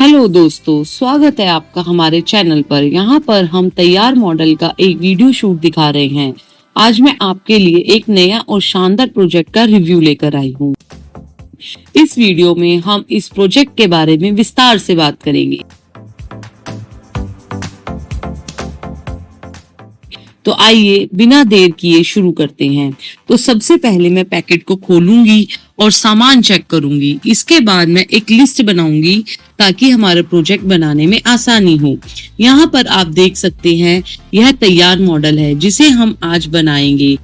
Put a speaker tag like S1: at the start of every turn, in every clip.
S1: Hello दोस्तों, स्वागत है आपका हमारे चैनल पर। यहाँ पर हम तैयार मॉडल का एक वीडियो शूट दिखा रहे हैं। आज मैं आपके लिए एक नया और शानदार प्रोजेक्ट का रिव्यू लेकर आई हूँ। इस वीडियो में हम इस प्रोजेक्ट के बारे में विस्तार से बात करेंगे। तो आइए बिना देर किए शुरू करते हैं। तो सबसे पहले मैं पैकेट को खोलूंगी और सामान चेक करूंगी। इसके बाद मैं एक लिस्ट बनाऊंगी ताकि हमारा प्रोजेक्ट बनाने में आसानी हो। यहाँ पर आप देख सकते हैं, यह तैयार मॉडल है जिसे हम आज बनाएंगे।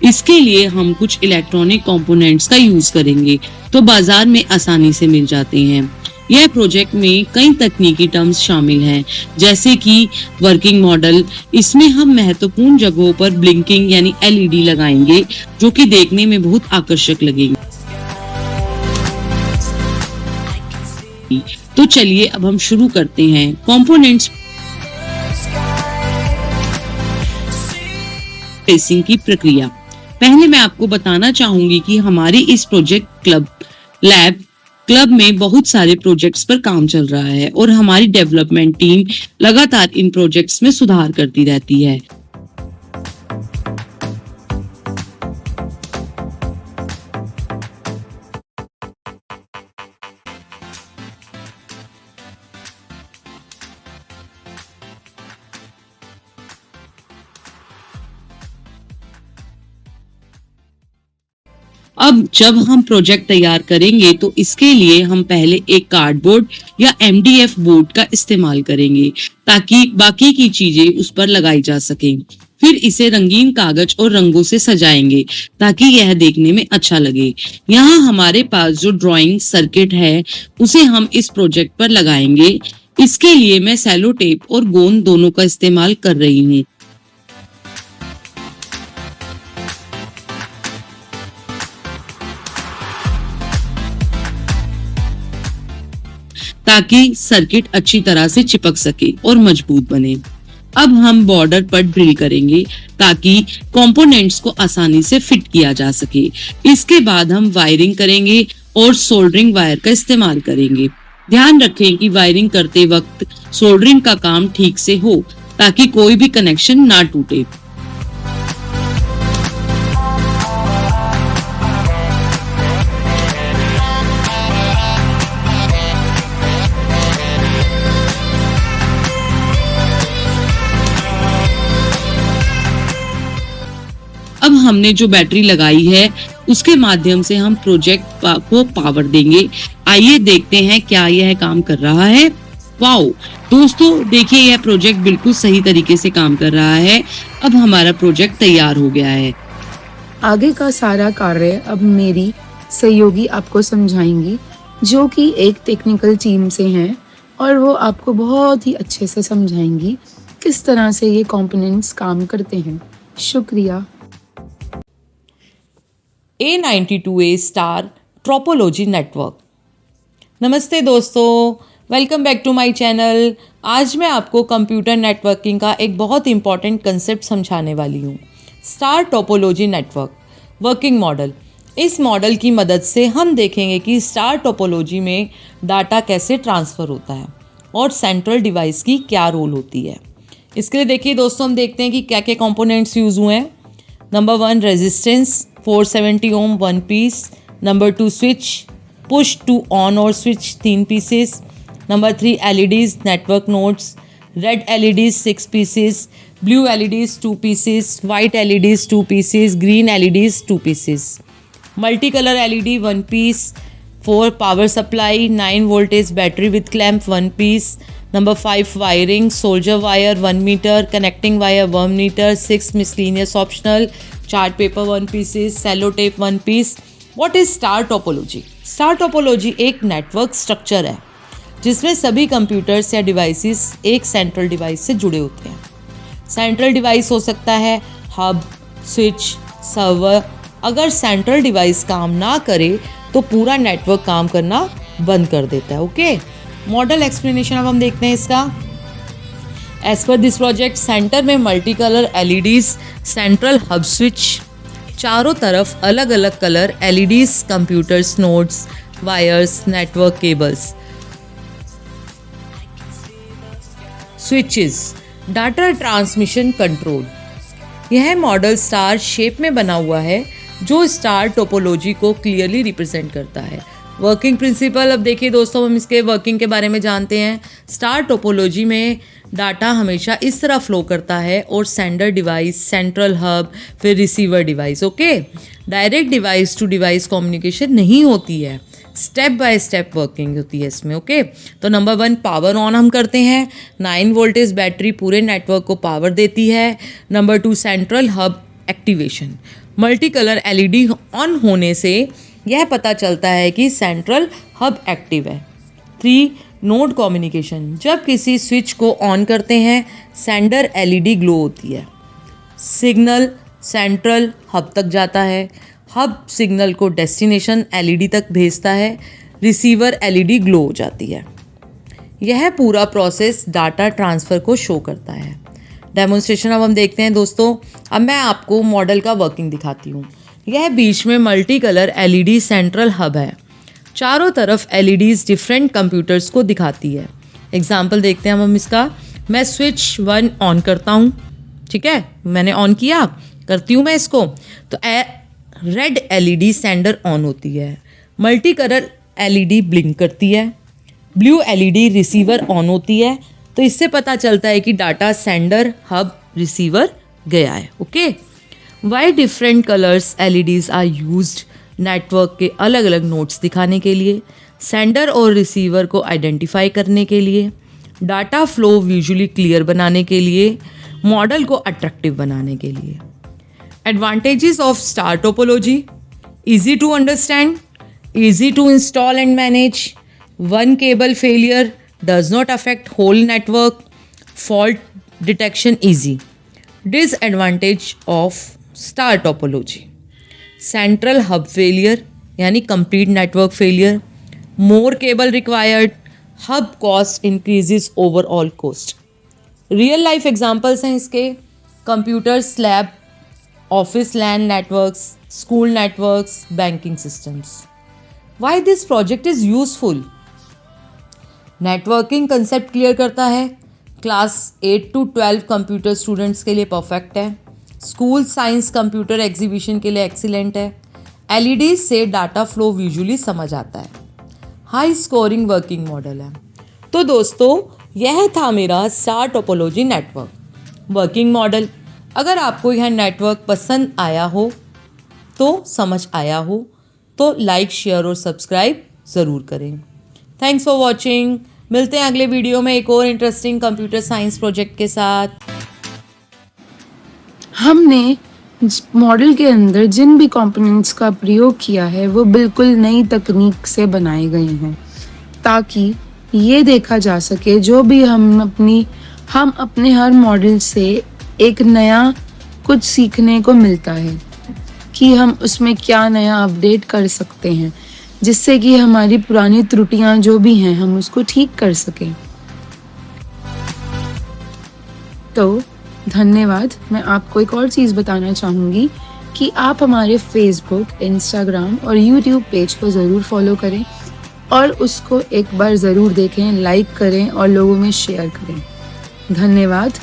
S1: इसके लिए हम कुछ इलेक्ट्रॉनिक कंपोनेंट्स का यूज करेंगे तो बाजार में आसानी से मिल जाते हैं। यह प्रोजेक्ट में कई तकनीकी टर्म्स शामिल हैं, जैसे कि वर्किंग मॉडल। इसमें हम महत्वपूर्ण जगहों पर ब्लिंकिंग यानी एलईडी लगाएंगे जो कि देखने में बहुत आकर्षक लगेंगे। तो चलिए अब हम शुरू करते हैं कंपोनेंट्स ट्रेसिंग की प्रक्रिया। पहले मैं आपको बताना चाहूंगी कि हमारी इस प्रोजेक्ट क्लब में बहुत सारे प्रोजेक्ट्स पर काम चल रहा है और हमारी डेवलपमेंट टीम लगातार इन प्रोजेक्ट्स में सुधार करती रहती है। अब जब हम प्रोजेक्ट तैयार करेंगे तो इसके लिए हम पहले एक कार्डबोर्ड या एमडीएफ बोर्ड का इस्तेमाल करेंगे ताकि बाकी की चीजें उस पर लगाई जा सकें। फिर इसे रंगीन कागज और रंगों से सजाएंगे ताकि यह देखने में अच्छा लगे। यहाँ हमारे पास जो ड्राइंग सर्किट है उसे हम इस प्रोजेक्ट पर लगाएंगे। इसके लिए मैं सेलो टेप और गोंद दोनों का इस्तेमाल कर रही हूँ। ताकि सर्किट अच्छी तरह से चिपक सके और मजबूत बने। अब हम बॉर्डर पर ड्रिल करेंगे ताकि कंपोनेंट्स को आसानी से फिट किया जा सके। इसके बाद हम वायरिंग करेंगे और सोल्डरिंग वायर का इस्तेमाल करेंगे। ध्यान रखें कि वायरिंग करते वक्त सोल्डरिंग का काम ठीक से हो ताकि कोई भी कनेक्शन ना टूटे। अब हमने जो बैटरी लगाई है उसके माध्यम से हम प्रोजेक्ट को पावर देंगे। आइए देखते हैं क्या यह काम कर रहा है। वाओ दोस्तों, देखिए यह प्रोजेक्ट बिल्कुल सही तरीके से काम कर रहा है। अब हमारा प्रोजेक्ट तैयार हो गया है।
S2: आगे का सारा कार्य अब मेरी सहयोगी आपको समझाएंगी, जो कि एक टेक्निकल टीम से हैं और वो आपको बहुत ही अच्छे से समझाएंगी किस तरह से ये कंपोनेंट्स काम करते हैं। शुक्रिया।
S3: A92A star ट्रोपोलॉजी network. नमस्ते दोस्तों, welcome back to my channel. आज मैं आपको कंप्यूटर नेटवर्किंग का एक बहुत इंपॉर्टेंट कंसेप्ट समझाने वाली हूँ, star topology network working model. इस मॉडल की मदद से हम देखेंगे कि स्टार टोपोलॉजी में डाटा कैसे ट्रांसफ़र होता है और सेंट्रल डिवाइस की क्या रोल होती है। इसके लिए देखिए दोस्तों, हम देखते हैं कि क्या क्या कंपोनेंट्स यूज़ हुए हैं। Number 1 resistance 470 ohm 1 piece. Number 2 switch push to on और switch 3 pieces. Number 3 LEDs network nodes, red LEDs 6 pieces, blue LEDs 2 pieces, white LEDs 2 pieces, green LEDs 2 pieces, multi colour LED 1 piece. 4 power supply 9 voltage battery with clamp 1 piece. Number 5 wiring, soldier wire 1 meter, connecting wire 1 meter, 6 miscellaneous optional, chart paper 1 pieces, cello tape 1 piece. What is star topology? Star topology एक network structure है जिसमें सभी computers या devices एक central device से जुड़े होते हैं। सेंट्रल डिवाइस हो सकता है हब, स्विच, सर्वर। अगर सेंट्रल डिवाइस काम ना करे तो पूरा नेटवर्क काम करना बंद कर देता है। ओके, मॉडल एक्सप्लेनेशन अब हम देखते हैं इसका। As per this project, centre में multi colour LEDs, central hub switch, चारों तरफ अलग अलग colour LEDs, computers, nodes, wires, network cables, switches, data transmission control. यह मॉडल स्टार शेप में बना हुआ है जो स्टार टोपोलॉजी को क्लियरली रिप्रेजेंट करता है। वर्किंग प्रिंसिपल, अब देखिए दोस्तों, हम इसके वर्किंग के बारे में जानते हैं। स्टार टोपोलॉजी में डाटा हमेशा इस तरह फ्लो करता है और सेंडर डिवाइस, सेंट्रल हब, फिर receiver device. Okay, direct device to device communication नहीं होती है, स्टेप बाय स्टेप वर्किंग होती है इसमें। ओके, तो नंबर 1 पावर ऑन हम करते हैं। 9 वोल्टेज बैटरी पूरे नेटवर्क को पावर देती है। Number 2 central hub activation, multi colour LED on होने से यह पता चलता है कि सेंट्रल हब एक्टिव है। 3 नोड कम्युनिकेशन, जब किसी स्विच को ऑन करते हैं सेंडर एलईडी ग्लो होती है, सिग्नल सेंट्रल हब तक जाता है, हब सिग्नल को डेस्टिनेशन एलईडी तक भेजता है, रिसीवर एलईडी ग्लो हो जाती है। यह पूरा प्रोसेस डाटा ट्रांसफ़र को शो करता है। डेमोन्स्ट्रेशन अब हम देखते हैं दोस्तों। अब मैं आपको मॉडल का वर्किंग दिखाती हूँ। यह बीच में multi colour LED central hub है, चारों तरफ एलईडीज डिफरेंट कंप्यूटर्स को दिखाती है। एग्जाम्पल देखते हैं हम इसका। मैं स्विच 1 ऑन करता हूँ, ठीक है, मैंने ऑन किया, करती हूँ मैं इसको, तो रेड एलईडी सेंडर ऑन होती है, मल्टी कलर एलईडी ब्लिंक करती है, ब्लू एलईडी रिसीवर ऑन होती है। तो इससे पता चलता है कि डाटा सेंडर हब रिसीवर गया है। Okay, why different colours LEDs are used, network के अलग अलग नोड्स दिखाने के लिए, सेंडर और रिसीवर को आइडेंटिफाई करने के लिए, डाटा फ्लो विजुअली क्लियर बनाने के लिए, मॉडल को अट्रैक्टिव बनाने के लिए। Advantages of star topology: easy to understand, easy to install and manage, one cable failure does not affect whole network, fault detection easy. Disadvantage of star topology: central hub failure यानी complete network failure, more cable required, hub cost increases overall cost. Real life examples हैं इसके: computers lab, office LAN networks, school networks, banking systems. Why this project is useful? Networking concept clear करता है, class 8 to 12 computer students के लिए perfect है, school science computer exhibition के लिए excellent है, एलईडी से डाटा फ्लो विजुअली समझ आता है, हाई स्कोरिंग वर्किंग मॉडल है। तो दोस्तों, यह था मेरा star topology network working model. अगर आपको यह नेटवर्क पसंद आया हो, तो समझ आया हो, तो लाइक, शेयर और सब्सक्राइब ज़रूर करें। Thanks for watching. मिलते हैं अगले वीडियो में एक और इंटरेस्टिंग कंप्यूटर साइंस प्रोजेक्ट के साथ।
S2: हमने मॉडल के अंदर जिन भी कंपोनेंट्स का प्रयोग किया है वो बिल्कुल नई तकनीक से बनाए गए हैं, ताकि ये देखा जा सके जो भी हम अपने हर मॉडल से एक नया कुछ सीखने को मिलता है कि हम उसमें क्या नया अपडेट कर सकते हैं, जिससे कि हमारी पुरानी त्रुटियां जो भी हैं हम उसको ठीक कर सकें। तो धन्यवाद। मैं आपको एक और चीज़ बताना चाहूँगी कि आप हमारे फेसबुक, इंस्टाग्राम और यूट्यूब पेज को ज़रूर फॉलो करें और उसको एक बार ज़रूर देखें, लाइक करें और लोगों में शेयर करें। धन्यवाद।